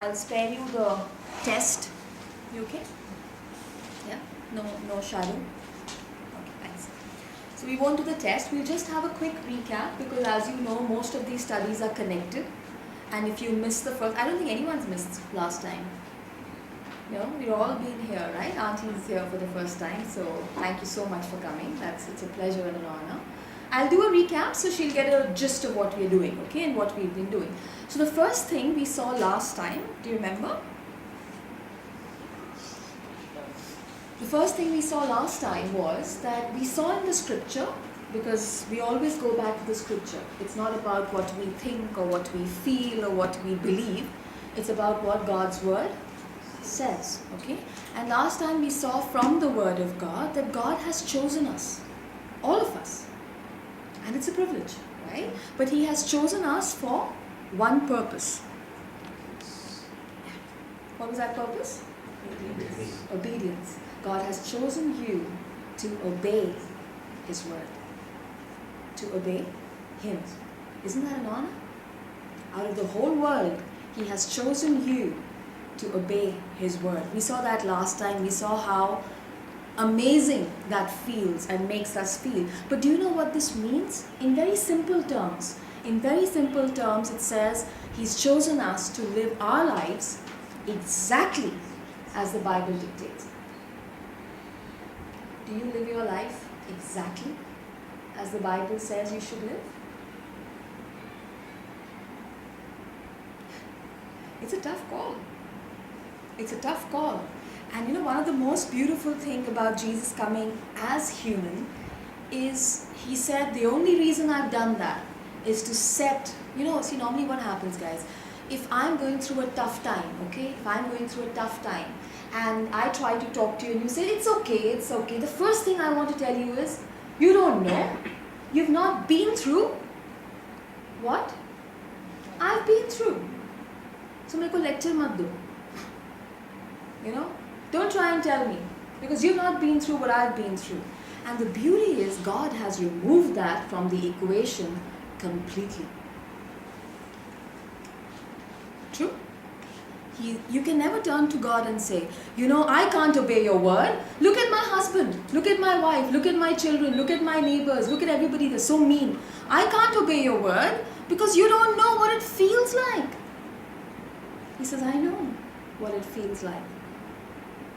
I'll spare you the test. You okay? Yeah? No shadow? Okay, thanks. So we won't do the test. We'll just have a quick recap because as you know, most of these studies are connected. And if you missed the first, I don't think anyone's missed last time. No, we've all been here, right? Auntie is here for the first time, so thank you so much for coming. It's a pleasure and an honor. I'll do a recap so she'll get a gist of what we're doing, okay, and what we've been doing. So the first thing we saw last time, do you remember? The first thing we saw last time was that we saw in the scripture, because we always go back to the scripture. It's not about what we think or what we feel or what we believe. It's about what God's word says, okay? And last time we saw from the word of God that God has chosen us, all of us. And it's a privilege, right? But He has chosen us for one purpose. What was that purpose? Obedience. God has chosen you to obey His word. To obey Him. Isn't that an honor? Out of the whole world, He has chosen you to obey His word. We saw that last time. We saw how amazing that feels and makes us feel. But do you know what this means? In very simple terms. In very simple terms, it says He's chosen us to live our lives exactly as the Bible dictates. Do you live your life exactly as the Bible says you should live? It's a tough call. It's a tough call. And you know, one of the most beautiful thing about Jesus coming as human is He said, the only reason I've done that is to set, see normally what happens, guys, if I'm going through a tough time, okay, if I'm going through a tough time and I try to talk to you and you say, it's okay, the first thing I want to tell you is, you don't know, you've not been through what I've been through. So मेरे को lecture मत दो. Don't try and tell me, because you've not been through what I've been through. And the beauty is God has removed that from the equation completely. True? You can never turn to God and say, I can't obey your word. Look at my husband, look at my wife, look at my children, look at my neighbors, look at everybody, they're so mean. I can't obey your word because you don't know what it feels like. He says, I know what it feels like.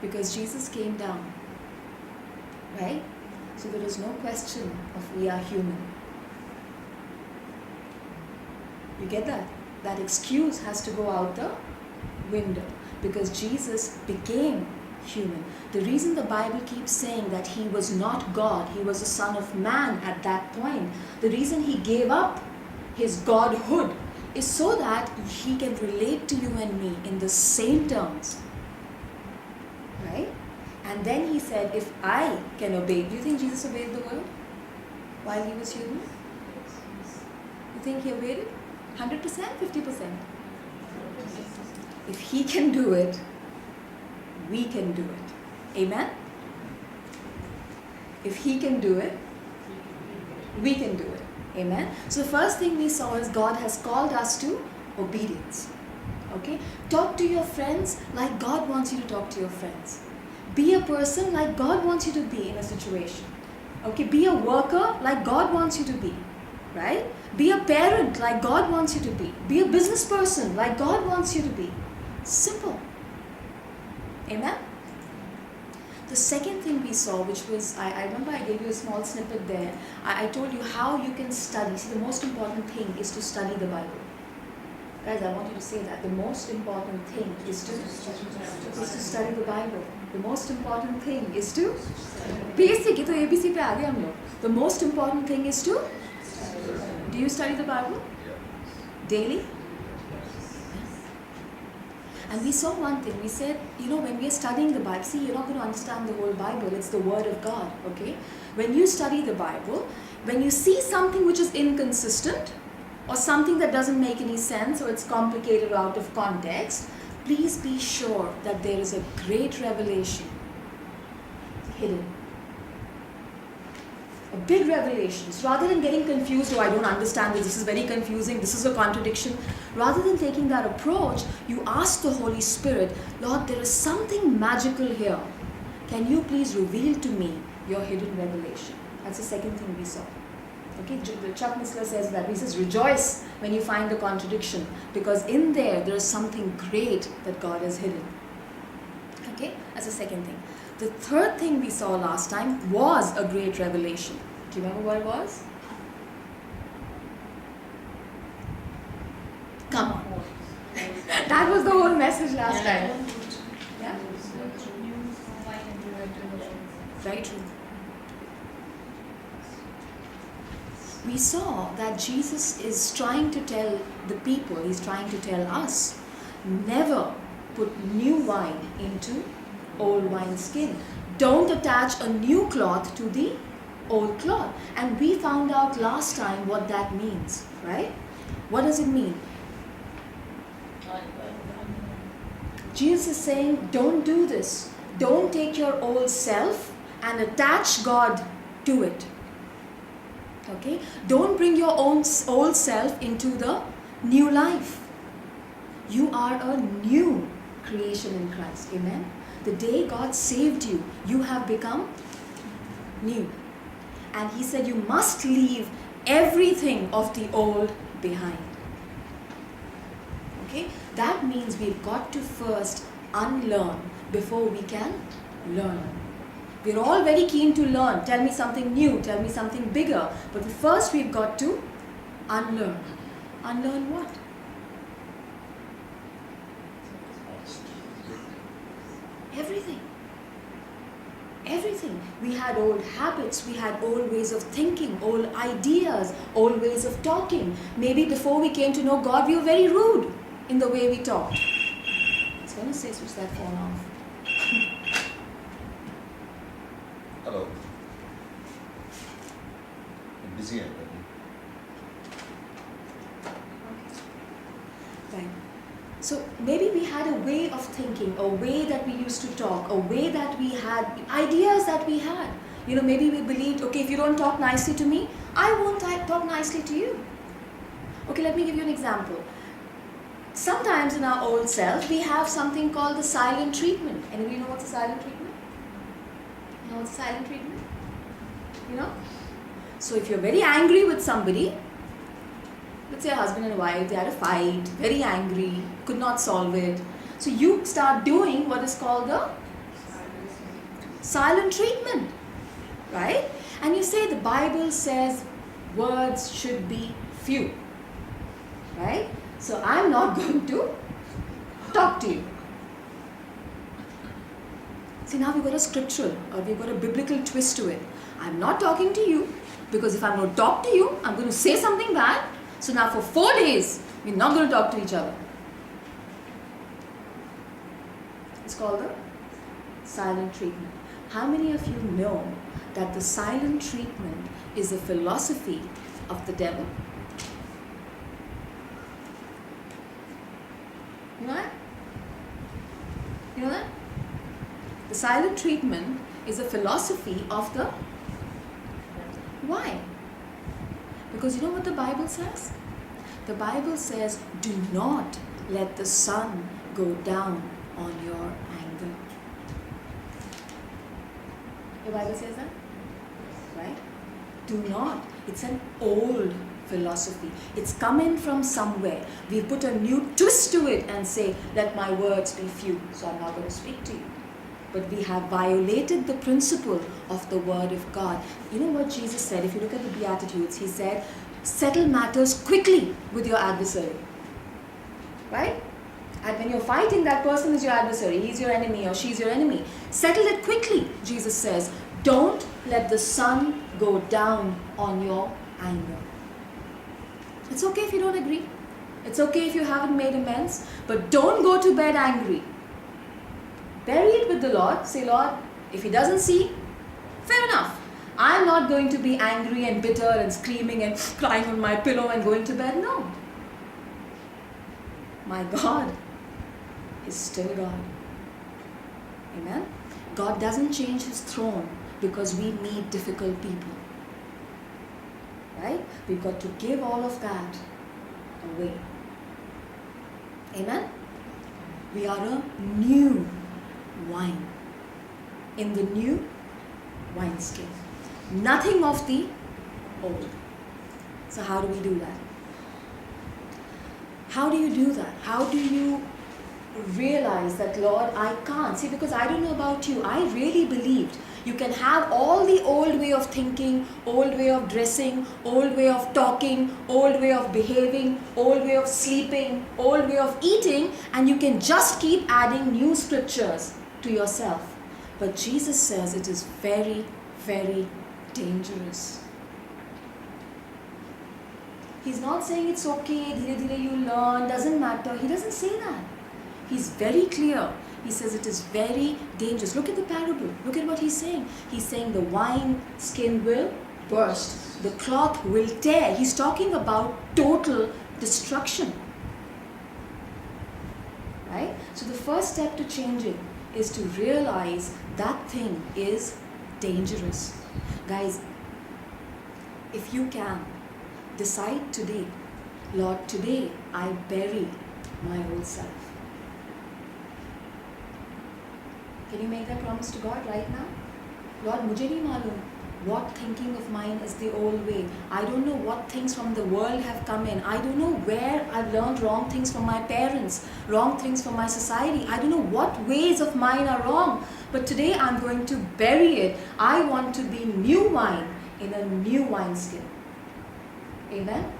Because Jesus came down, right? So there is no question of we are human. You get that? That excuse has to go out the window because Jesus became human. The reason the Bible keeps saying that He was not God, He was a son of man at that point, the reason He gave up His godhood is so that He can relate to you and me in the same terms. Right? And then He said, if I can obey, do you think Jesus obeyed the word while He was human? You think He obeyed it? 100%? 50%? If He can do it, we can do it. Amen? If He can do it, we can do it. Amen? So the first thing we saw is God has called us to obedience. Okay? Talk to your friends like God wants you to talk to your friends. Be a person like God wants you to be in a situation. Okay? Be a worker like God wants you to be. Right? Be a parent like God wants you to be. Be a business person like God wants you to be. Simple. Amen? The second thing we saw, which was, I remember I gave you a small snippet there. I told you how you can study. See, the most important thing is to study the Bible. Guys, I want you to say that. The most important thing is to study the Bible. The most important thing is to basic. ये तो ABC पे आ गए हम लोग. The most important thing is to. Do you study the Bible? Daily? And we saw one thing. We said, when we are studying the Bible, see, you're not going to understand the whole Bible. It's the Word of God, okay? When you study the Bible, when you see something which is inconsistent or something that doesn't make any sense or it's complicated or out of context, please be sure that there is a great revelation hidden. A big revelation. So rather than getting confused, I don't understand this is very confusing, this is a contradiction. Rather than taking that approach, you ask the Holy Spirit, Lord, there is something magical here. Can you please reveal to me your hidden revelation? That's the second thing we saw. Okay, Chuck Missler says that. He says, rejoice when you find the contradiction, because in there is something great that God has hidden. Okay, that's the second thing. The third thing we saw last time was a great revelation. Do you remember what it was? Come on. That was the whole message last time. Yeah? Very true. We saw that Jesus is trying to tell the people, he's trying to tell us, never put new wine into old wineskin. Don't attach a new cloth to the old cloth. And we found out last time what that means, right? What does it mean? Jesus is saying, don't do this. Don't take your old self and attach God to it. Okay? Don't bring your own old self into the new life. You are a new creation in Christ. Amen? The day God saved you, you have become new. And he said you must leave everything of the old behind. Okay? That means we've got to first unlearn before we can learn. We're all very keen to learn. Tell me something new, tell me something bigger. But first we've got to unlearn. Unlearn what? Everything. Everything. We had old habits, we had old ways of thinking, old ideas, old ways of talking. Maybe before we came to know God, we were very rude in the way we talked. I was going to say, switch that phone off. Hello. I'm busy. Right. So maybe we had a way of thinking, a way that we used to talk, a way that we had, ideas that we had. You know, maybe we believed, okay, if you don't talk nicely to me, I won't talk nicely to you. Okay, let me give you an example. Sometimes in our old self, we have something called the silent treatment. Anybody know what's a silent treatment? You know what's a silent treatment? You know? So if you're very angry with somebody, let's say a husband and wife, they had a fight, very angry, could not solve it. So you start doing what is called the silent treatment, right? And you say the Bible says words should be few, right? So I'm not going to talk to you. See, now we've got a scriptural or we've got a biblical twist to it. I'm not talking to you because if I'm going to talk to you, I'm going to say something bad. So now for 4 days, we're not going to talk to each other. It's called the silent treatment. How many of you know that the silent treatment is a philosophy of the devil? You know that? You know that? The silent treatment is a philosophy of the... Why? Because you know what the Bible says? The Bible says, do not let the sun go down on your anger. The Bible says that? Right? Do not. It's an old philosophy. It's coming from somewhere. We put a new twist to it and say, let my words be few, so I'm not going to speak to you. But we have violated the principle of the Word of God. You know what Jesus said? If you look at the Beatitudes, he said, settle matters quickly with your adversary. Right? And when you're fighting, that person is your adversary. He's your enemy or she's your enemy. Settle it quickly, Jesus says. Don't let the sun go down on your anger. It's okay if you don't agree. It's okay if you haven't made amends. But don't go to bed angry. Bury it with the Lord. Say, Lord, if He doesn't see, fair enough. I'm not going to be angry and bitter and screaming and crying on my pillow and going to bed. No. My God is still God. Amen? God doesn't change His throne because we meet difficult people. Right? We've got to give all of that away. Amen? We are a new wine in the new wineskin. Nothing of the old. So how do we do that? How do you do that? How do you realize that, Lord, I can't? See, because I don't know about you, I really believed you can have all the old way of thinking, old way of dressing, old way of talking, old way of behaving, old way of sleeping, old way of eating, and you can just keep adding new scriptures to yourself. But Jesus says it is very, very dangerous. He's not saying it's okay, dhire dhire you learn, doesn't matter. He doesn't say that. He's very clear. He says it is very dangerous. Look at the parable. Look at what he's saying. He's saying the wine skin will burst. The cloth will tear. He's talking about total destruction. Right? So the first step to changing is to realize that thing is dangerous. Guys, if you can, decide today, Lord, today I bury my old self. Can you make that promise to God right now? Lord, mujhe nahi malum what thinking of mine is the old way. I don't know what things from the world have come in. I don't know where I've learned wrong things from my parents, wrong things from my society. I don't know what ways of mine are wrong. But today I'm going to bury it. I want to be new wine in a new wineskin. Amen?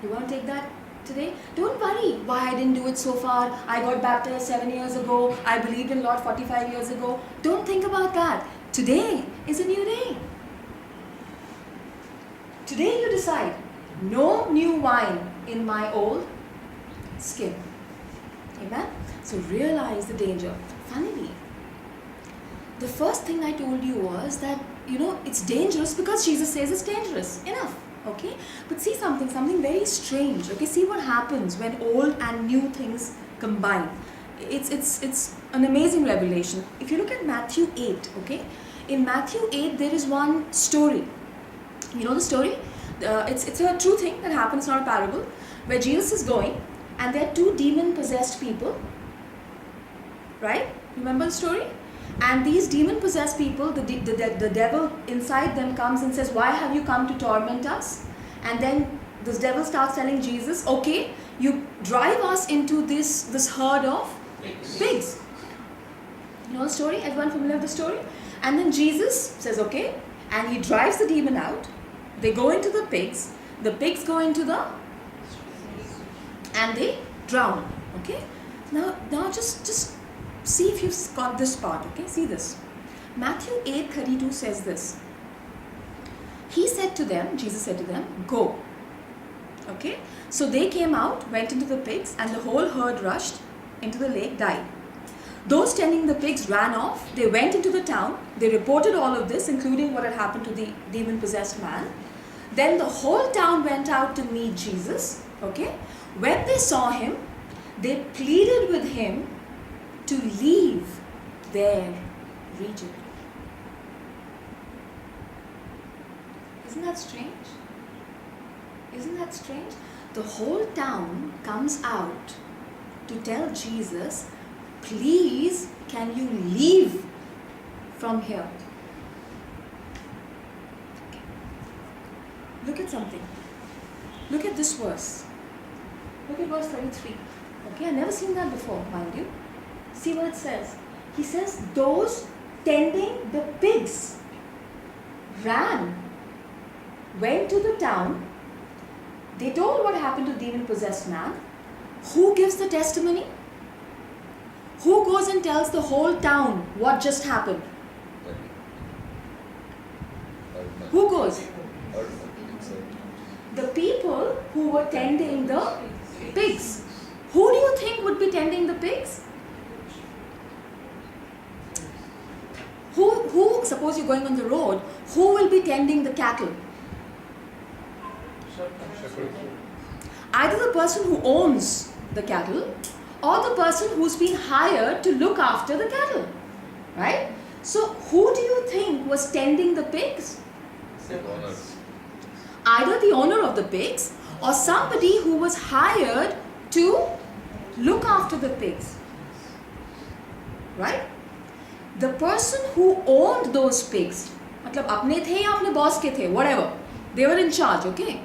You want to take that today? Don't worry why I didn't do it so far. I got baptized 7 years ago. I believed in Lord 45 years ago. Don't think about that. Today is a new day. Today you decide, no new wine in my old skin. Amen? So realize the danger. Funnily, the first thing I told you was that, it's dangerous because Jesus says it's dangerous. Enough. Okay? But see something very strange. Okay? See what happens when old and new things combine. It's an amazing revelation. If you look at Matthew 8, okay? In Matthew 8, there is one story. You know the story? It's a true thing that happens, not a parable, where Jesus is going and there are two demon-possessed people. Right? Remember the story? And these demon-possessed people, the devil inside them comes and says, why have you come to torment us? And then this devil starts telling Jesus, okay, you drive us into this herd of pigs. You know the story? Everyone familiar with the story? And then Jesus says, okay, and he drives the demon out. They go into the pigs go into and they drown. Okay? Now just see if you've got this part, okay? See this. Matthew 8:32 says this. Jesus said to them, go. Okay? So they came out, went into the pigs, and the whole herd rushed into the lake, died. Those tending the pigs ran off. They went into the town. They reported all of this, including what had happened to the demon-possessed man. Then the whole town went out to meet Jesus. Okay? When they saw him, they pleaded with him to leave their region. Isn't that strange? Isn't that strange? The whole town comes out to tell Jesus, please, can you leave from here? Okay. Look at something. Look at this verse. Look at verse 33. Okay, I've never seen that before, mind you. See what it says. He says, those tending the pigs ran, went to the town. They told what happened to the demon-possessed man. Who gives the testimony? Who goes and tells the whole town what just happened? Who goes? The people who were tending the pigs. Who do you think would be tending the pigs? Who, suppose you're going on the road, who will be tending the cattle? Either the person who owns the cattle or the person who's been hired to look after the cattle. Right? So who do you think was tending the pigs? Either the owner of the pigs or somebody who was hired to look after the pigs. Right? The person who owned those pigs, मतलब अपने थे या अपने boss के थे, whatever, they were in charge, okay?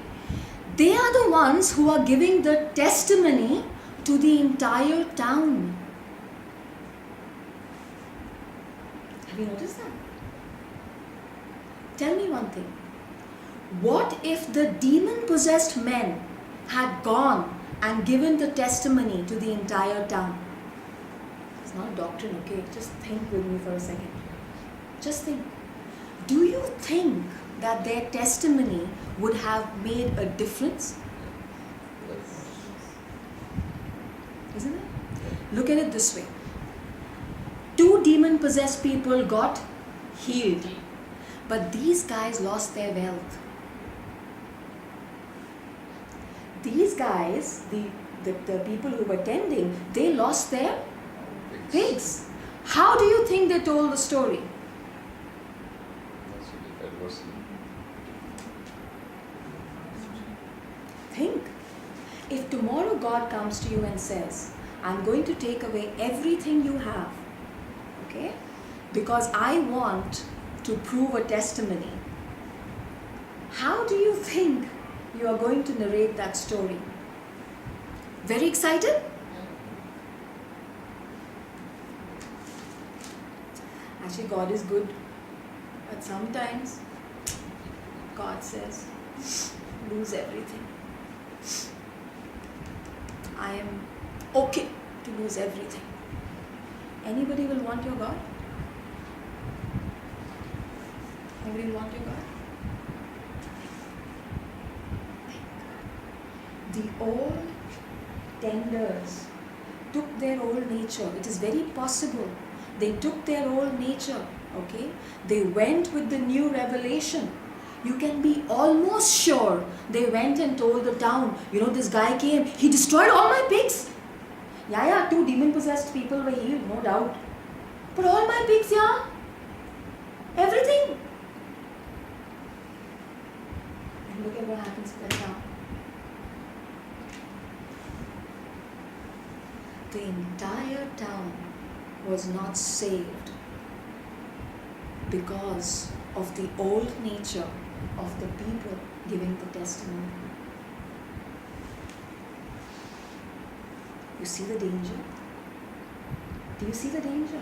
They are the ones who are giving the testimony to the entire town. Have you noticed that? Tell me one thing. What if the demon-possessed men had gone and given the testimony to the entire town? It's not a doctrine, okay? Just think with me for a second. Just think. Do you think that their testimony would have made a difference? Isn't it? Look at it this way. 2 demon-possessed people got healed, but these guys lost their wealth. These guys, the people who were tending, they lost their pigs. How do you think they told the story? Think. If tomorrow God comes to you and says, I'm going to take away everything you have, okay, because I want to prove a testimony, how do you think you are going to narrate that story? Very excited? Actually, God is good, but sometimes God says, lose everything. I am okay to lose everything. Anybody will want your God? Anybody will want your God? The old tenders took their old nature. It is very possible. They took their old nature, okay? They went with the new revelation. You can be almost sure they went and told the town, you know, this guy came, he destroyed all my pigs. Yeah, 2 demon-possessed people were healed, no doubt. But all my pigs, yeah? Everything. And look at what happens to that town. The entire town was not saved because of the old nature of the people giving the testimony. You see the danger? Do you see the danger?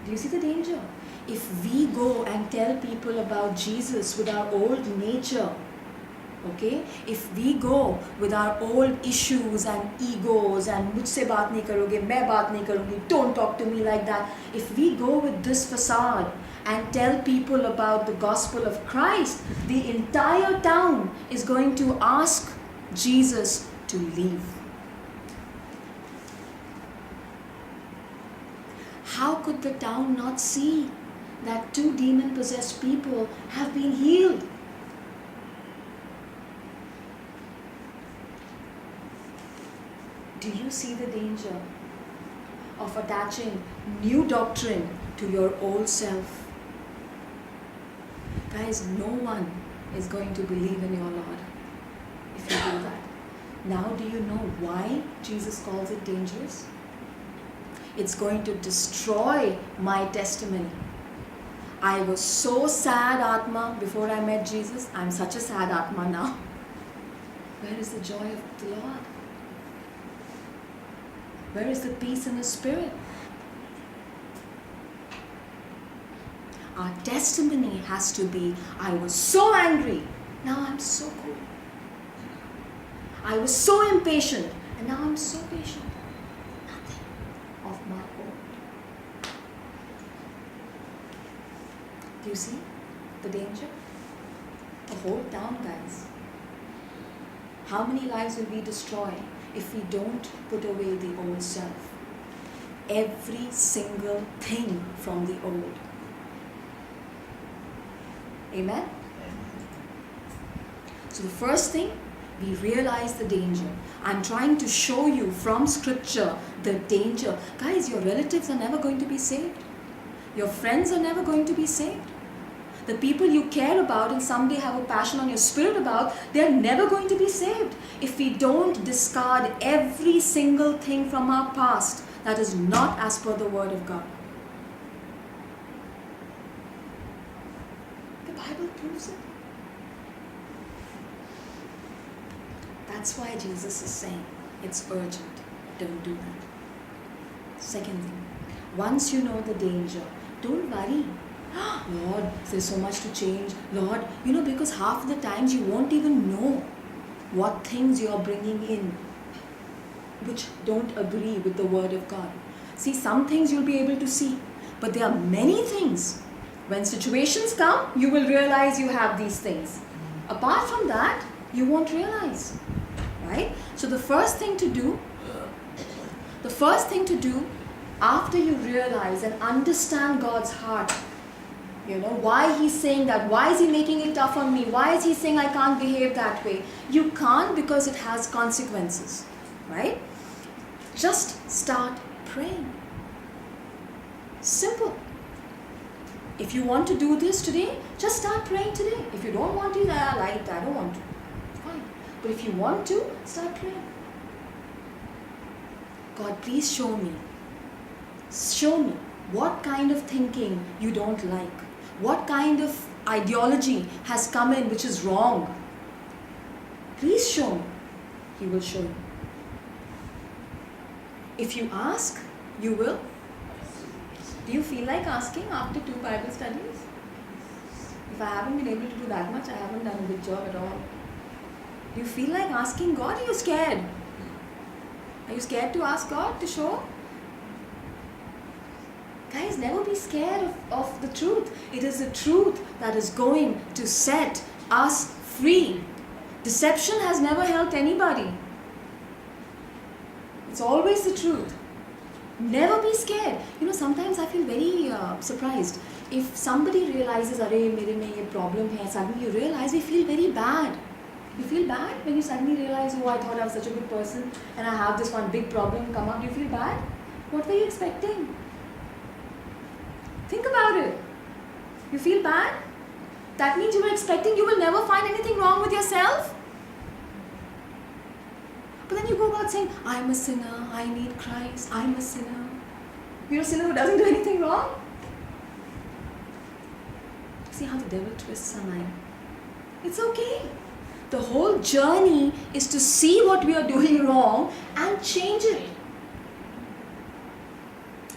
Do you see the danger? If we go and tell people about Jesus with our old nature, okay, if we go with our old issues and egos and mujhse baat nahi karoge, main baat nahi karungi, don't talk to me like that, if we go with this facade and tell people about the gospel of Christ, the entire town is going to ask Jesus to leave. How could the town not see that 2 demon-possessed people have been healed? Do you see the danger of attaching new doctrine to your old self? Guys, no one is going to believe in your Lord if you do that. Now do you know why Jesus calls it dangerous? It's going to destroy my testimony. I was so sad Atma before I met Jesus. I'm such a sad Atma now. Where is the joy of the Lord? Where is the peace in the spirit? Our testimony has to be, I was so angry, now I'm so cool. I was so impatient, and now I'm so patient. Nothing of my own. Do you see the danger? The whole town, guys. How many lives will we destroy if we don't put away the old self? Every single thing from the old. Amen? So the first thing, we realize the danger. I'm trying to show you from scripture the danger. Guys, your relatives are never going to be saved. Your friends are never going to be saved. the people you care about and someday have a passion on your spirit about, they're never going to be saved if we don't discard every single thing from our past that is not as per the word of God. The Bible proves it. That's why Jesus is saying it's urgent. Don't do that. Second thing, once you know the danger, don't worry. Lord, there's so much to change. Lord, because half the times you won't even know what things you're bringing in which don't agree with the word of God. See, some things you'll be able to see, but there are many things. When situations come, you will realize you have these things. Apart from that, you won't realize. Right? So the first thing to do after you realize and understand God's heart, why He's saying that, why is He making it tough on me, why is He saying I can't behave that way? You can't because it has consequences, right? Just start praying. Simple. If you want to do this today, just start praying today. If you don't want to, I don't want to. Fine. But if you want to, start praying. God, please show me. Show me what kind of thinking you don't like. What kind of ideology has come in which is wrong. Please show me. He will show you. If you ask, you will. Do you feel like asking after 2 Bible studies? If I haven't been able to do that much, I haven't done a good job at all. Do you feel like asking God? Are you scared? Are you scared to ask God to show? Guys, never be scared of the truth. It is the truth that is going to set us free. Deception has never helped anybody. It's always the truth. Never be scared. Sometimes I feel very surprised. If somebody realizes, "Arey, mere mein ye problem hai," suddenly you realize, we feel very bad. You feel bad when you suddenly realize, "Oh, I thought I was such a good person and I have this one big problem come up." Do you feel bad? What were you expecting? Think about it. You feel bad? That means you were expecting you will never find anything wrong with yourself. But then you go about saying, "I'm a sinner, I need Christ, I'm a sinner." You're a sinner who doesn't do anything wrong? See how the devil twists our mind. It's okay. The whole journey is to see what we are doing wrong and change it.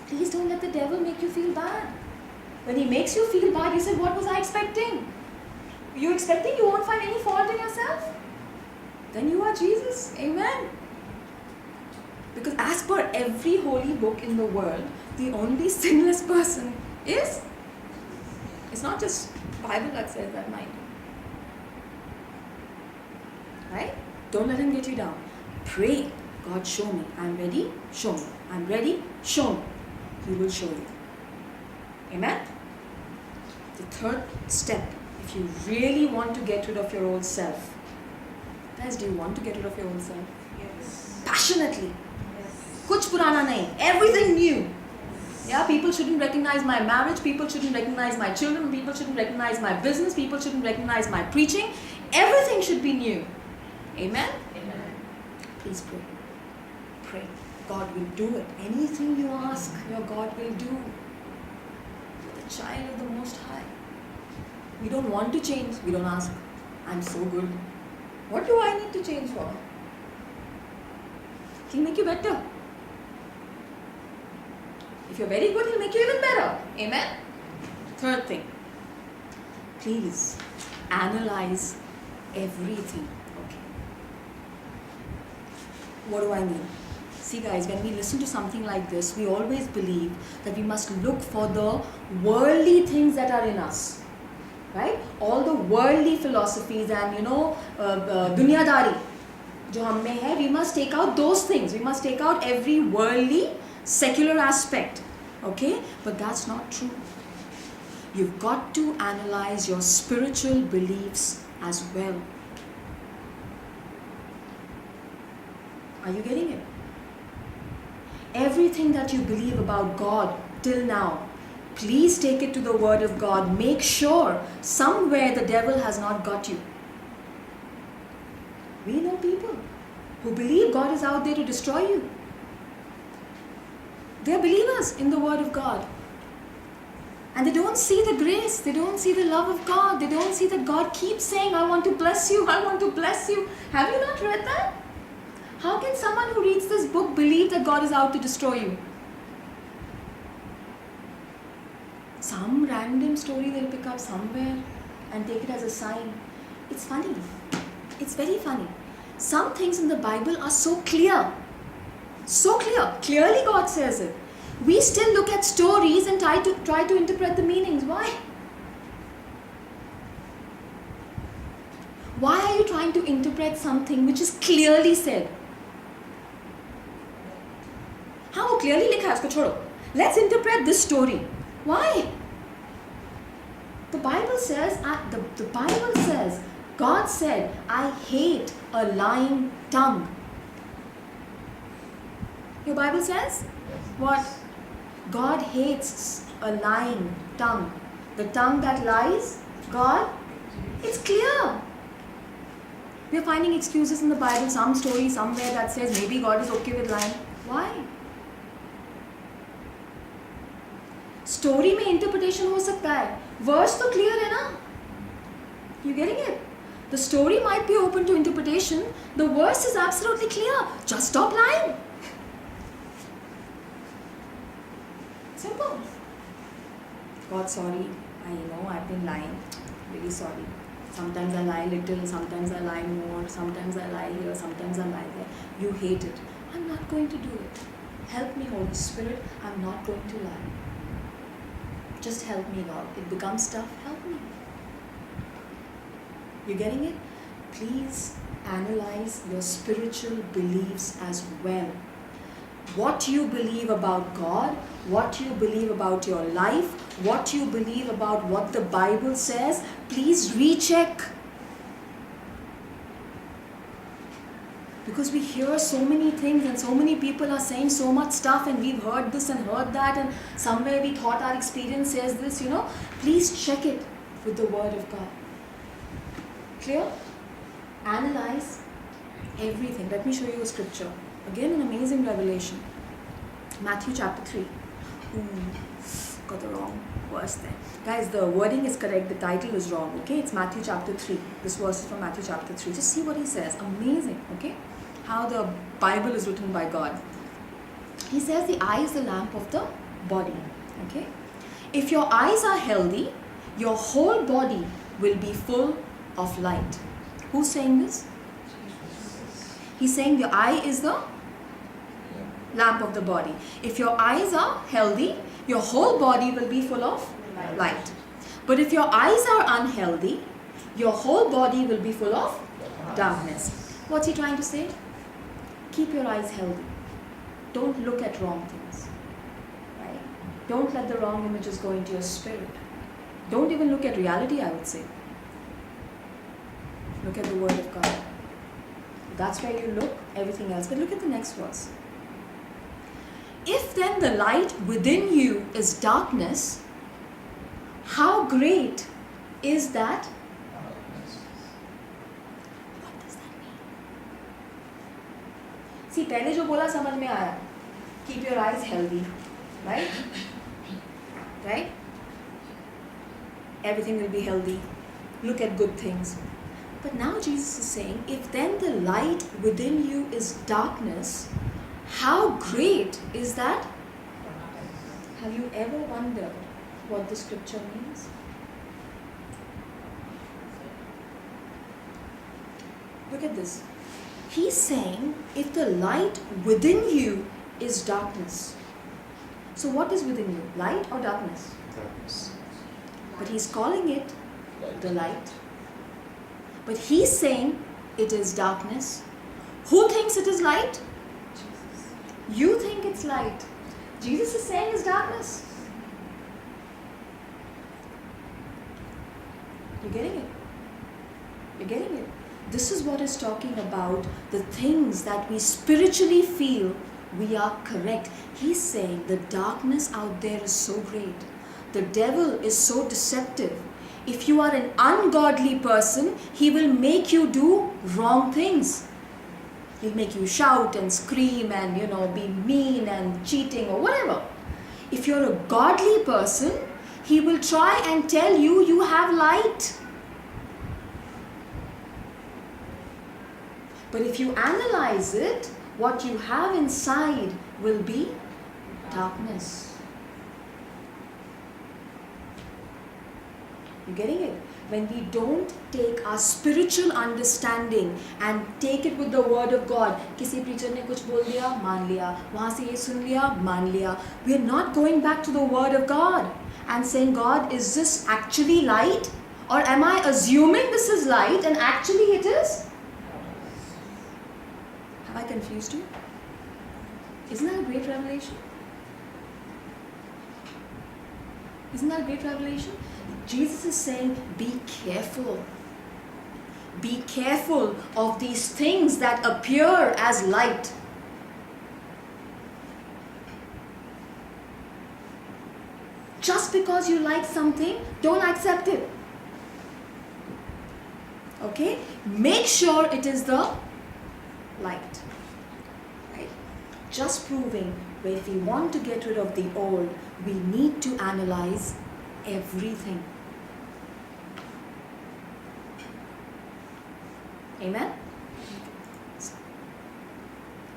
Please don't let the devil make you feel bad. When he makes you feel bad, you say, "What was I expecting?" You expecting you won't find any fault in yourself? Then you are Jesus. Amen. Because as per every holy book in the world, the only sinless person is, it's not just Bible that says that, mind. Right? Don't let him get you down. Pray. God, show me. I'm ready. Show me. I'm ready. Show me. He will show you. Amen? The third step, if you really want to get rid of your old self. Guys, do you want to get rid of your old self? Yes. Passionately. Yes. Kuch purana nahi. Everything new. Yeah, people shouldn't recognize my marriage. People shouldn't recognize my children. People shouldn't recognize my business. People shouldn't recognize my preaching. Everything should be new. Amen? Amen. Please pray. Pray. God will do it. Anything you ask, your God will do. You're the child of the Most High. We don't want to change. We don't ask. I'm so good. What do I need to change for? He'll make you better. If you're very good, he'll make you even better. Amen? Third thing. Please analyze everything. Okay. What do I mean? See guys, when we listen to something like this, we always believe that we must look for the worldly things that are in us. Right? All the worldly philosophies and dunyadari jo hum mein hai, we must take out those things. We must take out every worldly, secular aspect. Okay? But that's not true. You've got to analyze your spiritual beliefs as well. Are you getting it? Everything that you believe about God till now, please take it to the Word of God. Make sure somewhere the devil has not got you. We know people who believe God is out there to destroy you. They are believers in the Word of God. And they don't see the grace. They don't see the love of God. They don't see that God keeps saying, I want to bless you. I want to bless you. Have you not read that? How can someone who reads this book believe that God is out to destroy you? Some random story they'll pick up somewhere and take it as a sign. It's funny. It's very funny. Some things in the Bible are so clear. So clear. Clearly God says it. We still look at stories and try to interpret the meanings. Why? Why are you trying to interpret something which is clearly said? हाँ वो clearly लिखा है उसको छोड़ो. Let's interpret this story. Why? The Bible says, the Bible says, God said, I hate a lying tongue. Your Bible says? What? God hates a lying tongue. The tongue that lies, God, it's clear. We are finding excuses in the Bible, some story somewhere that says maybe God is okay with lying. Why? Story में interpretation हो सकता है. Verse तो clear है ना? You getting it? The story might be open to interpretation. The verse is absolutely clear. Just stop lying. Simple. God, sorry. I know I've been lying. Really sorry. Sometimes I lie little, sometimes I lie more, sometimes I lie here, sometimes I lie there. You hate it. I'm not going to do it. Help me, Holy Spirit. I'm not going to lie. Just help me, Lord. It becomes tough. Help me. You getting it? Please analyze your spiritual beliefs as well. What you believe about God, what you believe about your life, what you believe about what the Bible says, please recheck. Because we hear so many things and so many people are saying so much stuff and we've heard this and heard that and somewhere we thought our experience says this, Please check it with the Word of God. Clear? Analyze everything. Let me show you a scripture. Again, an amazing revelation. Matthew chapter 3. Got the wrong verse there. Guys, the wording is correct. The title is wrong. Okay, it's Matthew chapter 3. This verse is from Matthew chapter 3. Just see what he says. Amazing. Okay, how the Bible is written by God. He says the eye is the lamp of the body. Okay, if your eyes are healthy, your whole body will be full of light. Who's saying this? He's saying the eye is the lamp of the body. If your eyes are healthy, your whole body will be full of light. But if your eyes are unhealthy, your whole body will be full of darkness. What's he trying to say? Keep your eyes healthy. Don't look at wrong things. Right? Don't let the wrong images go into your spirit. Don't even look at reality, I would say. Look at the Word of God. That's where you look, everything else. But look at the next verse. If then the light within you is darkness, how great is that? What does that mean? See, पहले जो बोला समझ में आया. Keep your eyes healthy, right? Right? Everything will be healthy. Look at good things. But now Jesus is saying, if then the light within you is darkness, how great is that? Have you ever wondered what the scripture means? Look at this. He's saying, if the light within you is darkness. So what is within you? Light or darkness? Darkness. But he's calling it the light. But he's saying it is darkness. Who thinks it is light? Jesus. You think it's light. Jesus is saying it's darkness. You're getting it? You're getting it? This is what is talking about the things that we spiritually feel we are correct. He's saying the darkness out there is so great. The devil is so deceptive. If you are an ungodly person, he will make you do wrong things. He'll make you shout and scream and, be mean and cheating or whatever. If you're a godly person, he will try and tell you you have light. But if you analyze it, what you have inside will be darkness. You getting it? When we don't take our spiritual understanding and take it with the word of God, किसी preacher ने कुछ बोल दिया, मान लिया, वहाँ से ये सुन लिया, मान लिया. We are not going back to the word of God and saying, God, is this actually light? Or am I assuming this is light and actually it is? Have I confused you? Isn't that a great revelation? Isn't that a great revelation? Jesus is saying, be careful. Be careful of these things that appear as light. Just because you like something, don't accept it. Okay? Make sure it is the light. Right? Just proving that if we want to get rid of the old, we need to analyze everything. Amen?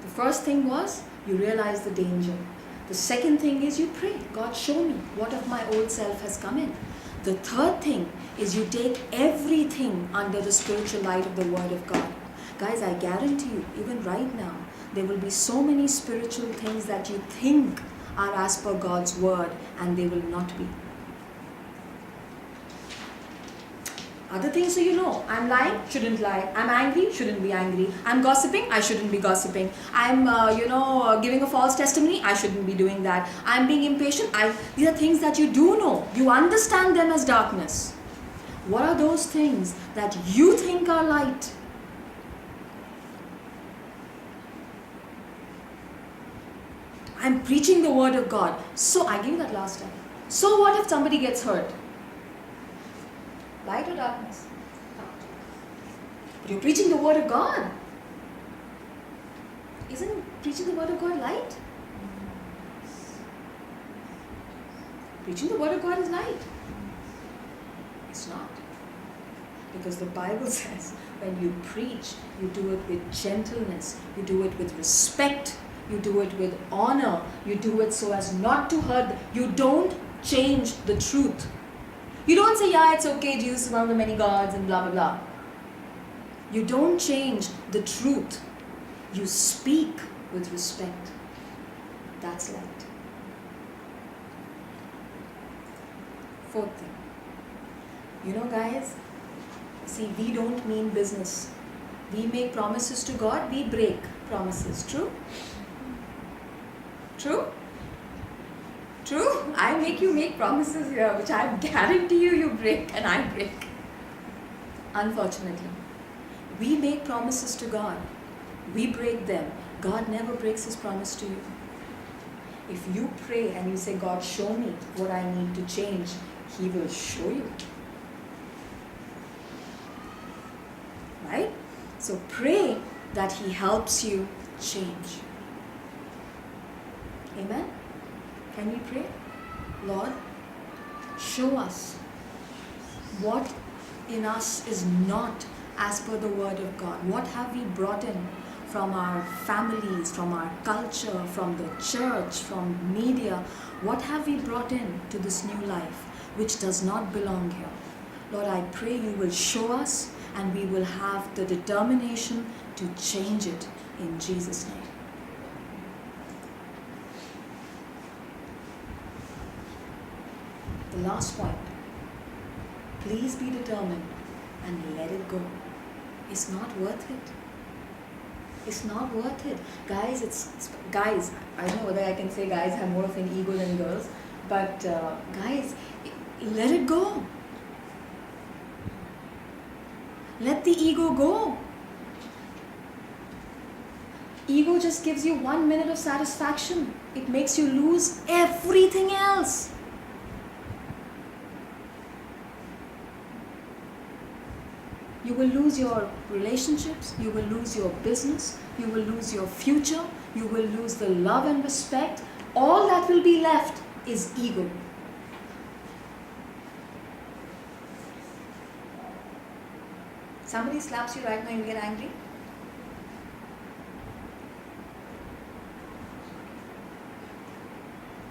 The first thing was you realize the danger. The second thing is you pray, God, show me what of my old self has come in. The third thing is you take everything under the spiritual light of the Word of God. Guys, I guarantee you, even right now, there will be so many spiritual things that you think are as per God's Word, and they will not be. Other things, so I'm lying, shouldn't lie. I'm angry, shouldn't be angry. I'm gossiping, I shouldn't be gossiping. I'm, giving a false testimony, I shouldn't be doing that. I'm being impatient. These are things that you do know. You understand them as darkness. What are those things that you think are light? I'm preaching the word of God. So, I gave you that last time. So what if somebody gets hurt? Light or darkness? But you're preaching the word of God. Isn't preaching the word of God light? Preaching the word of God is light. It's not. Because the Bible says when you preach, you do it with gentleness, you do it with respect, you do it with honor, you do it so as not to hurt. You don't change the truth. You don't say, yeah, it's okay, Jesus is one of the many gods and blah, blah, blah. You don't change the truth. You speak with respect. That's light. Fourth thing. Guys, see, we don't mean business. We make promises to God, we break promises. True? True? True? I make you make promises here, which I guarantee you break and I break. Unfortunately. We make promises to God. We break them. God never breaks His promise to you. If you pray and you say, God, show me what I need to change, He will show you. Right? So pray that He helps you change. Amen? Can we pray? Lord, show us what in us is not as per the word of God. What have we brought in from our families, from our culture, from the church, from media? What have we brought in to this new life which does not belong here? Lord, I pray you will show us and we will have the determination to change it in Jesus' name. The last point. Please be determined and let it go. It's not worth it. It's not worth it. Guys, guys, I don't know whether I can say guys have more of an ego than girls, but guys, let it go. Let the ego go. Ego just gives you 1 minute of satisfaction. It makes you lose everything else. You will lose your relationships, you will lose your business, you will lose your future, you will lose the love and respect. All that will be left is ego. Somebody slaps you right now, you get angry.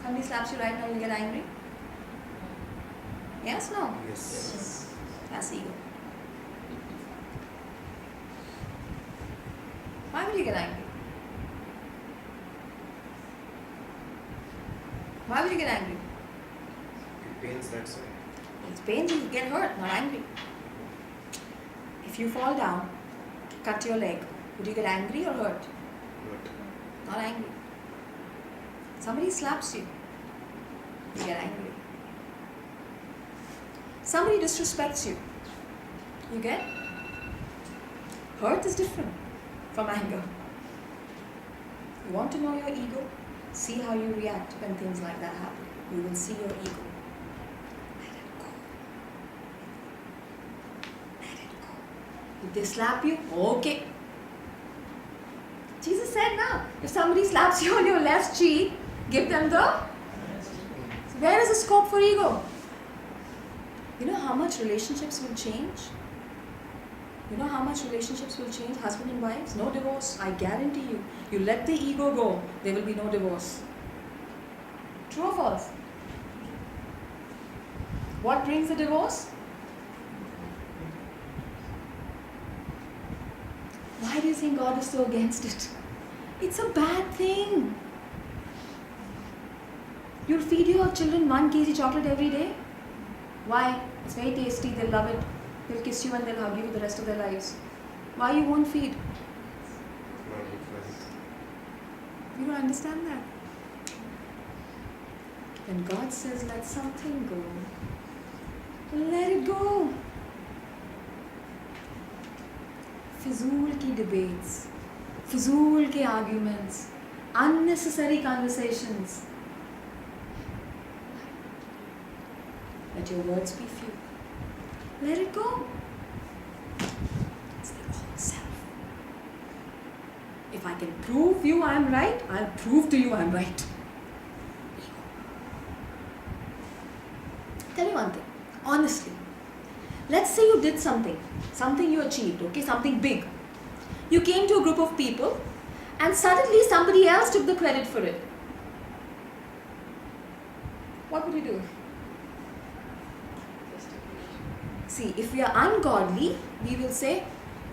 Somebody slaps you right now, you get angry. Yes, no? Yes. That's ego. Why will you get angry? Why will you get angry? It pains, that's why. It's pains you, get hurt, not angry. If you fall down, cut your leg, would you get angry or hurt? But Not angry. Somebody slaps you, you get angry. Somebody disrespects you, you get hurt is different from anger. You want to know your ego? See how you react when things like that happen. You will see your ego. Let it go. Let it go. If they slap you, okay. Jesus said now, if somebody slaps you on your left cheek, give them the... So where is the scope for ego? You know how much relationships will change? You know how much relationships will change, husband and wives? No divorce, I guarantee you. You let the ego go, there will be no divorce. True or false? What brings the divorce? Why do you think God is so against it? It's a bad thing. You'll feed your children 1 kg chocolate every day. Why? It's very tasty, they'll love it. They'll kiss you and they'll hug you for the rest of their lives. Why you won't feed? not different. You don't understand that. When God says let something go, let it go. Fizul ki debates, fizul ke arguments, unnecessary conversations. Let your words be few. Let it go. It's their own self. If I can prove you I'm right, I'll prove to you I'm right. Tell you one thing, honestly. Let's say you did something you achieved, okay, something big. You came to a group of people and suddenly somebody else took the credit for it. What would you do? See, if we are ungodly, we will say,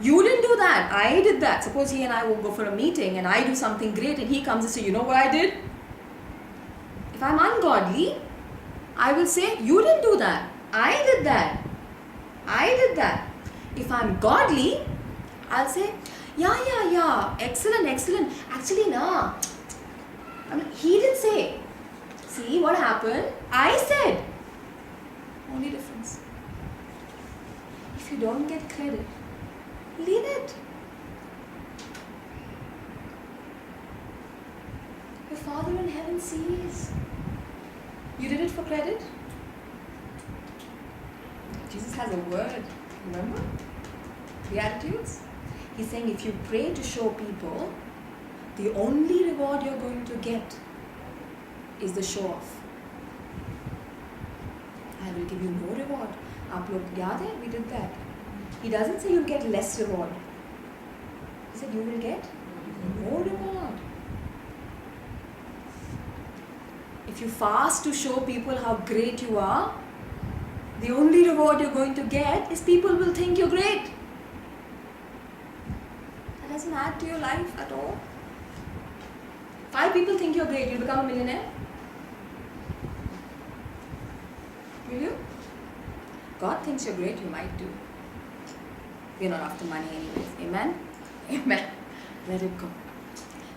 you didn't do that, I did that. Suppose he and I will go for a meeting and I do something great and he comes and says, you know what I did? If I'm ungodly, I will say, you didn't do that, I did that. I did that. If I'm godly, I'll say, yeah, excellent. Actually, nah. I mean, he didn't say. See what happened? I said. Only difference. If you don't get credit, leave it. Your Father in heaven sees. You did it for credit? Jesus has a word, remember? Beatitudes. He's saying if you pray to show people, the only reward you're going to get is the show off. I will give you no reward. आप लोग याद है? We did that. He doesn't say you'll get less reward. He said you will get no reward. If you fast to show people how great you are, the only reward you're going to get is people will think you're great. That doesn't add to your life at all. 5 people think you're great, you'll become a millionaire. Will you? God thinks you're great, you might do. We're not after money anyways. Amen? Amen. Let it go.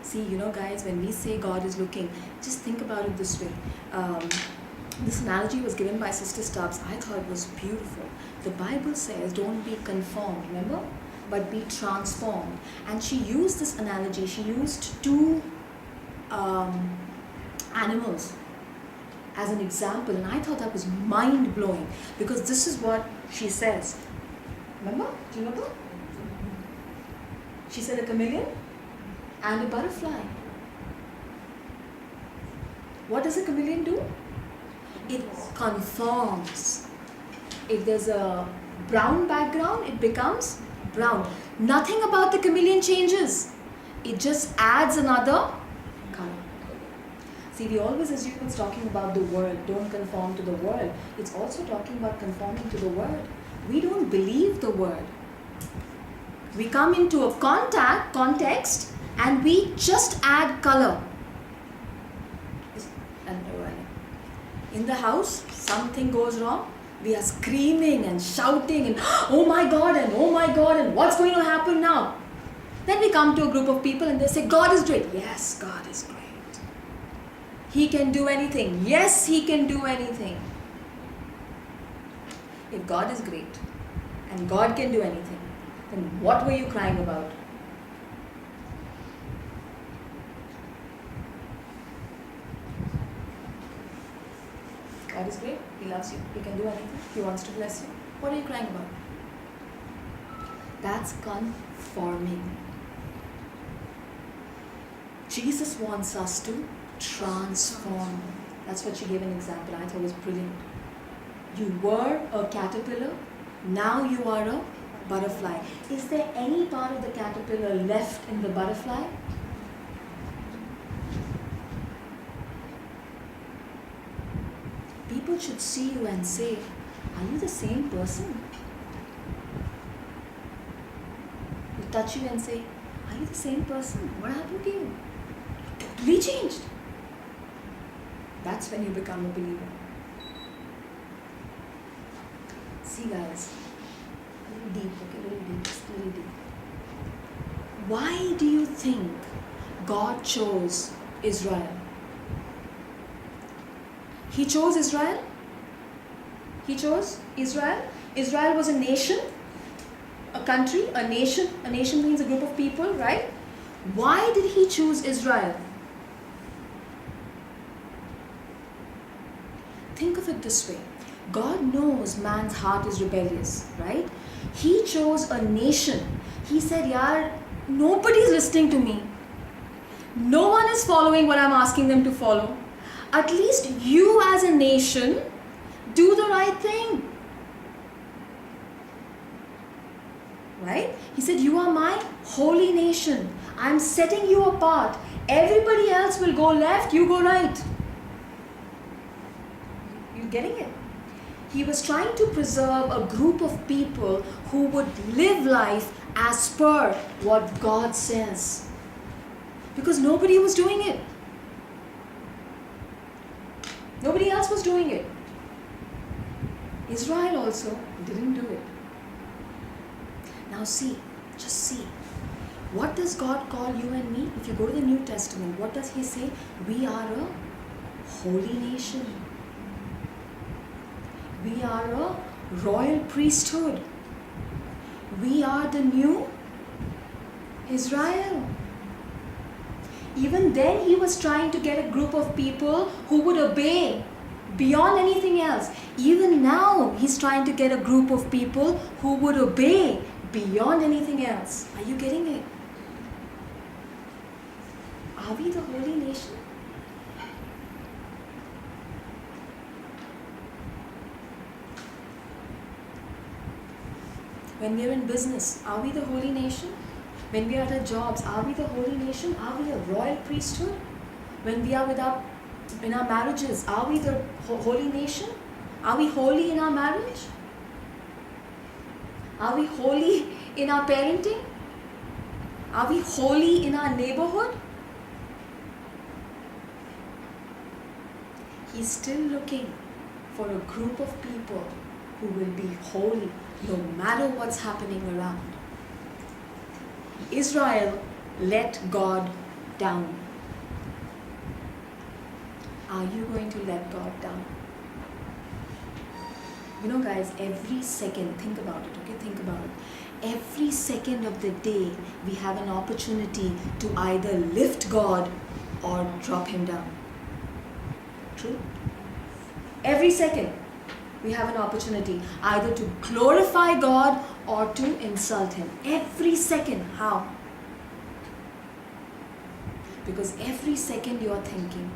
See, you know guys, when we say God is looking, just think about it this way. This analogy was given by Sister Stubbs. I thought it was beautiful. The Bible says, don't be conformed, remember? But be transformed. And she used this analogy. She used 2 animals as an example. And I thought that was mind-blowing. Because this is what she says. Remember? Do you remember? She said a chameleon and a butterfly. What does a chameleon do? It conforms. If there's a brown background, it becomes brown. Nothing about the chameleon changes. It just adds another color. See, we always assume it's talking about the world. Don't conform to the world. It's also talking about conforming to the word. We don't believe the word. We come into a context and we just add color. And in the house, something goes wrong. We are screaming and shouting and oh my God and what's going to happen now? Then we come to a group of people and they say, God is great. Yes, God is great. He can do anything. Yes, He can do anything. If God is great and God can do anything, then what were you crying about? God is great. He loves you. He can do anything. He wants to bless you. What are you crying about? That's conforming. Jesus wants us to transform. That's what she gave an example. I thought it was brilliant. You were a caterpillar. Now you are a butterfly. Is there any part of the caterpillar left in the butterfly? People should see you and say, are you the same person? They touch you and say, are you the same person? What happened to you? You totally changed. That's when you become a believer. See guys, a little deep, okay, a little deep, just a little deep. Why do you think God chose Israel? He chose Israel. He chose Israel. Israel was a nation, a country, a nation. A nation means a group of people, right? Why did He choose Israel? Think of it this way. God knows man's heart is rebellious, right? He chose a nation. He said, yaar, nobody's listening to me. No one is following what I'm asking them to follow. At least you as a nation do the right thing. Right? He said, you are my holy nation. I'm setting you apart. Everybody else will go left, you go right. You getting it? He was trying to preserve a group of people who would live life as per what God says. Because nobody was doing it. Nobody else was doing it. Israel also didn't do it. Now see, just see. What does God call you and me? If you go to the New Testament, what does He say? We are a holy nation. We are a royal priesthood. We are the new Israel. Even then, He was trying to get a group of people who would obey beyond anything else. Even now, He's trying to get a group of people who would obey beyond anything else. Are you getting it? Are we the holy nation? When we are in business, are we the holy nation? When we are at our jobs, are we the holy nation? Are we a royal priesthood? When we are in our marriages, are we the holy nation? Are we holy in our marriage? Are we holy in our parenting? Are we holy in our neighborhood? He's still looking for a group of people who will be holy no matter what's happening around. Israel let God down. Are you going to let God down? You know guys, every second, think about it, okay? Think about it. Every second of the day, we have an opportunity to either lift God or drop Him down. True? Every second, we have an opportunity either to glorify God or to insult him. Every second. How? Because every second you are thinking.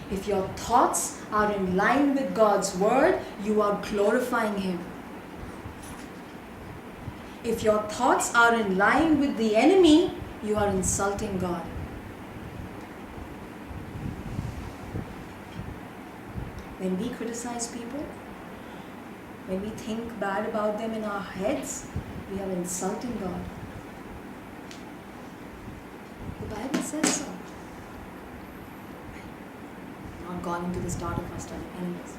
If your thoughts are in line with God's word, you are glorifying him. If your thoughts are in line with the enemy, you are insulting God. When we criticize people, when we think bad about them in our heads, we are insulting God. The Bible says so. Not gone into the start of our study. Anyways,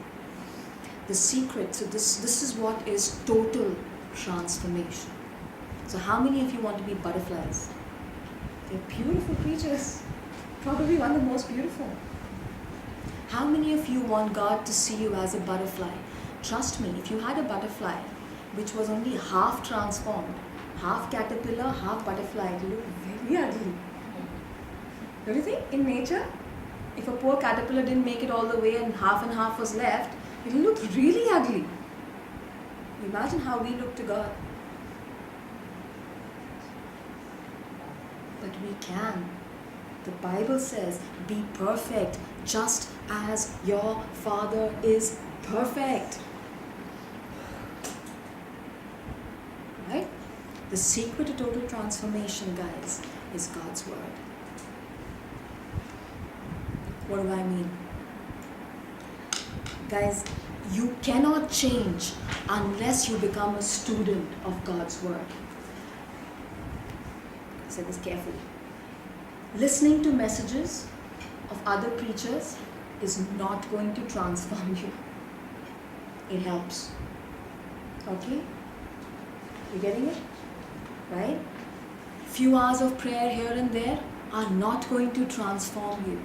the secret, so this is what is total transformation. So how many of you want to be butterflies? They're beautiful creatures. Probably one of the most beautiful. How many of you want God to see you as a butterfly? Trust me, if you had a butterfly which was only half transformed, half caterpillar, half butterfly, it would look very ugly. Don't you think? In nature, if a poor caterpillar didn't make it all the way and half was left, it will look really ugly. Imagine how we look to God. But we can. The Bible says, be perfect just as your Father is perfect. Right? The secret to total transformation, guys, is God's word. What do I mean? Guys, you cannot change unless you become a student of God's word. Say this carefully. Listening to messages of other preachers is not going to transform you. It helps. Okay? You getting it? Right? Few hours of prayer here and there are not going to transform you.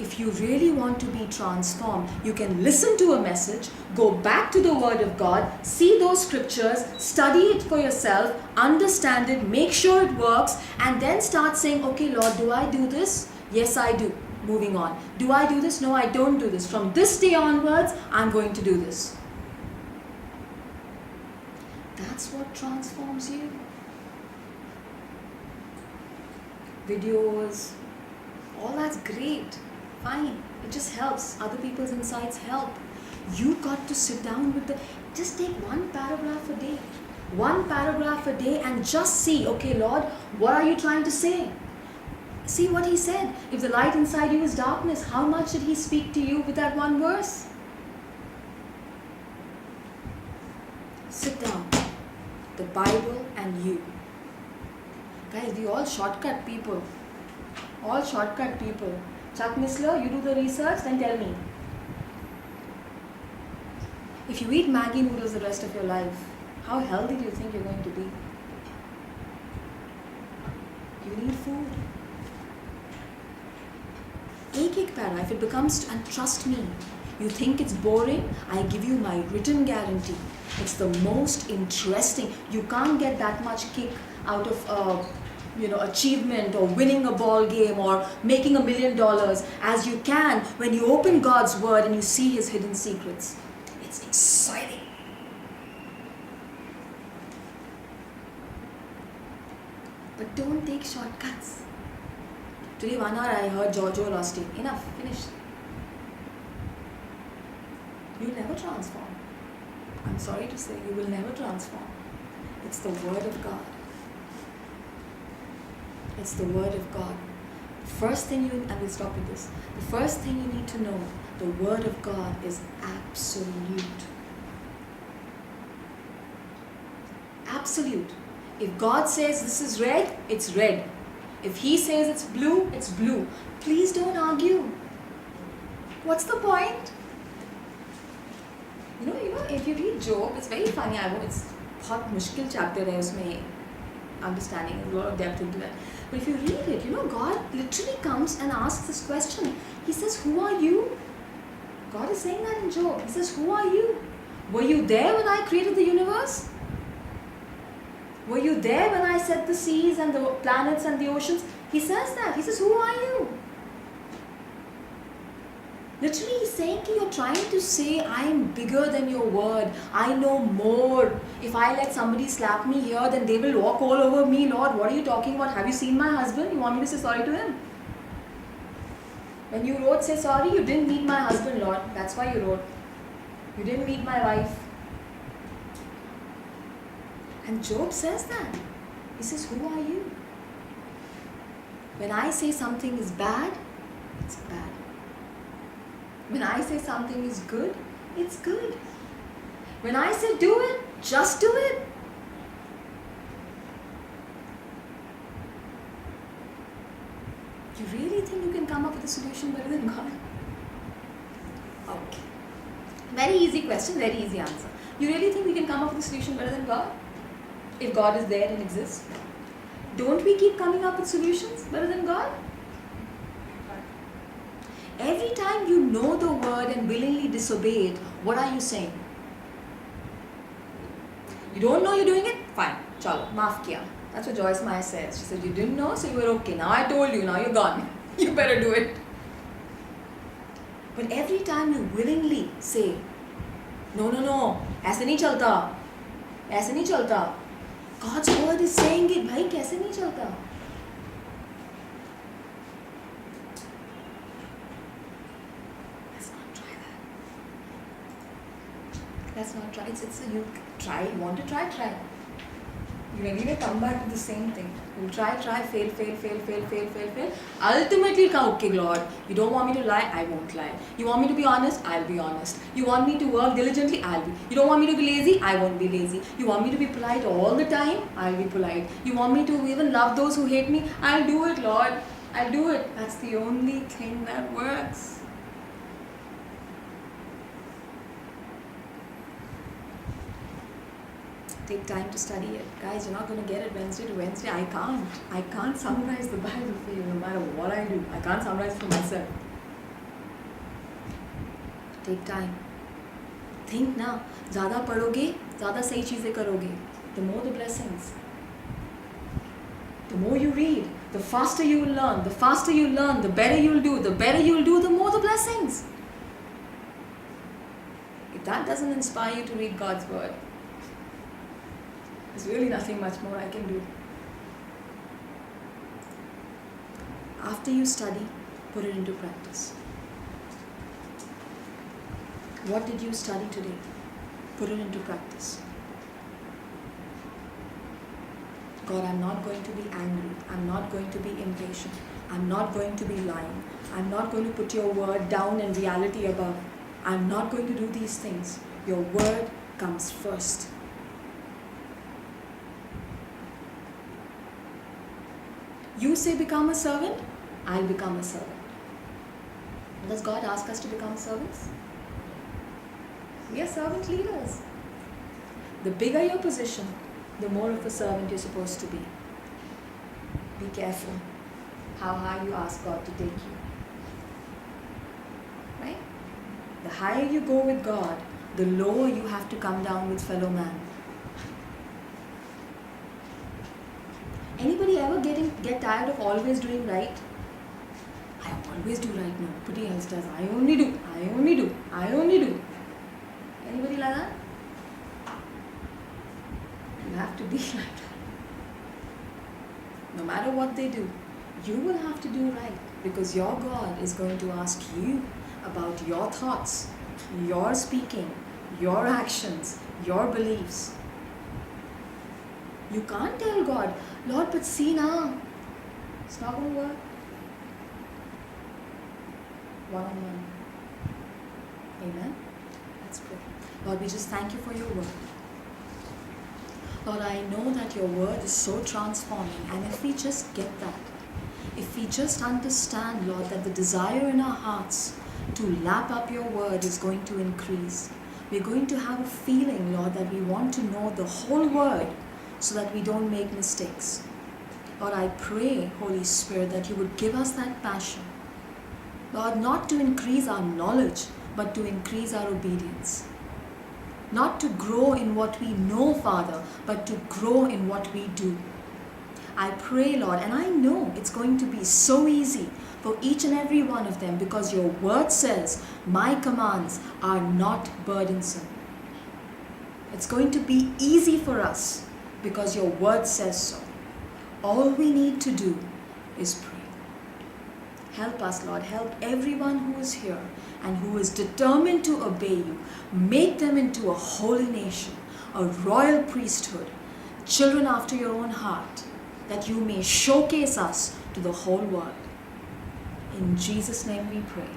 If you really want to be transformed, you can listen to a message, go back to the Word of God, see those scriptures, study it for yourself, understand it, make sure it works, and then start saying, okay, Lord, do I do this? Yes, I do. Moving on. Do I do this? No, I don't do this. From this day onwards, I'm going to do this. That's what transforms you. Videos, all that's great. Fine, it just helps. Other people's insights help. You got to sit down with just take one paragraph a day. One paragraph a day and just see, okay, Lord, what are you trying to say? See what he said. If the light inside you is darkness, how much did he speak to you with that one verse? Sit down. The Bible and you. Guys, we all shortcut people. All shortcut people. Chuck Missler, you do the research, then tell me. If you eat Maggi noodles the rest of your life, how healthy do you think you're going to be? You need food. Ek para, if it becomes, and trust me, you think it's boring, I give you my written guarantee. It's the most interesting. You can't get that much kick out of achievement or winning a ball game or making $1 million as you can when you open God's word and you see his hidden secrets. It's exciting. But don't take shortcuts. Today 1 hour I heard Joel Osteen. Enough, finished. You'll never transform. I'm sorry to say, you will never transform. It's the word of God. It's the word of God. First thing I will stop with this. The first thing you need to know, the word of God is absolute. Absolute. If God says this is red, it's red. If he says it's blue, it's blue. Please don't argue. What's the point? You know, if you read Job, it's very funny. I know it's बहुत मुश्किल chapter है उसमें understanding, a lot of depth into that. But if you read it, God literally comes and asks this question. He says, who are you? God is saying that in Job. He says, who are you? Were you there when I created the universe? Were you there when I set the seas and the planets and the oceans? He says that. He says, who are you? Literally, he's saying that you're trying to say, I am bigger than your word. I know more. If I let somebody slap me here, then they will walk all over me. Lord, what are you talking about? Have you seen my husband? You want me to say sorry to him? When you wrote, say sorry, you didn't meet my husband, Lord. That's why you wrote. You didn't meet my wife. And Job says that. He says, who are you? When I say something is bad, it's bad. When I say something is good, it's good. When I say do it, just do it. You really think you can come up with a solution better than God? Okay. Very easy question, very easy answer. You really think we can come up with a solution better than God? If God is there and exists? Don't we keep coming up with solutions better than God? Every time you know the word and willingly disobey it, what are you saying? You don't know you're doing it? Fine. Chalo, maaf kiya. That's what Joyce Meyer says. She said, you didn't know, so you were okay. Now I told you, now you're gone. You better do it. But every time you willingly say, no, ऐसे नहीं चलता, ऐसे नहीं चलता. God's word is saying it, भाई कैसे नहीं चलता? Let's not try. It's a you try. You want to try, try. You anyway come back to the same thing. You'll try, fail. Ultimately, okay, Lord, you don't want me to lie, I won't lie. You want me to be honest, I'll be honest. You want me to work diligently, I'll be. You don't want me to be lazy, I won't be lazy. You want me to be polite all the time, I'll be polite. You want me to even love those who hate me, I'll do it, Lord. I'll do it. That's the only thing that works. Take time to study it. Guys, you're not going to get it Wednesday to Wednesday. I can't summarize the Bible for you no matter what I do. I can't summarize it for myself. Take time. Think now. ज़्यादा पढ़ोगे, ज़्यादा सही चीज़ें करोगे. The more the blessings. The more you read, the faster you will learn. The faster you learn, the better you will do. The better you will do, the more the blessings. If that doesn't inspire you to read God's word, there's really nothing much more I can do. After you study, put it into practice. What did you study today? Put it into practice. God, I'm not going to be angry. I'm not going to be impatient. I'm not going to be lying. I'm not going to put your word down and reality above. I'm not going to do these things. Your word comes first. You say become a servant, I'll become a servant. Does God ask us to become servants? We are servant leaders. The bigger your position, the more of a servant you're supposed to be. Be careful how high you ask God to take you. Right? The higher you go with God, the lower you have to come down with fellow man. Anybody ever get tired of always doing right? I always do right, nobody else does. I only do. Anybody like that? You have to be like that. No matter what they do, you will have to do right, because your God is going to ask you about your thoughts, your speaking, your actions, your beliefs. You can't tell God, Lord, but see now. It's not going to work. One-on-one. Amen? Let's pray. Lord, we just thank you for your word. Lord, I know that your word is so transforming, and if we just get that, if we just understand, Lord, that the desire in our hearts to lap up your word is going to increase, we're going to have a feeling, Lord, that we want to know the whole word so that we don't make mistakes. Lord, I pray, Holy Spirit, that you would give us that passion. Lord, not to increase our knowledge, but to increase our obedience. Not to grow in what we know, Father, but to grow in what we do. I pray, Lord, and I know it's going to be so easy for each and every one of them because your word says, my commands are not burdensome. It's going to be easy for us because your word says so. All we need to do is pray. Help us, Lord. Help everyone who is here and who is determined to obey you. Make them into a holy nation, a royal priesthood, children after your own heart, that you may showcase us to the whole world. In Jesus' name we pray.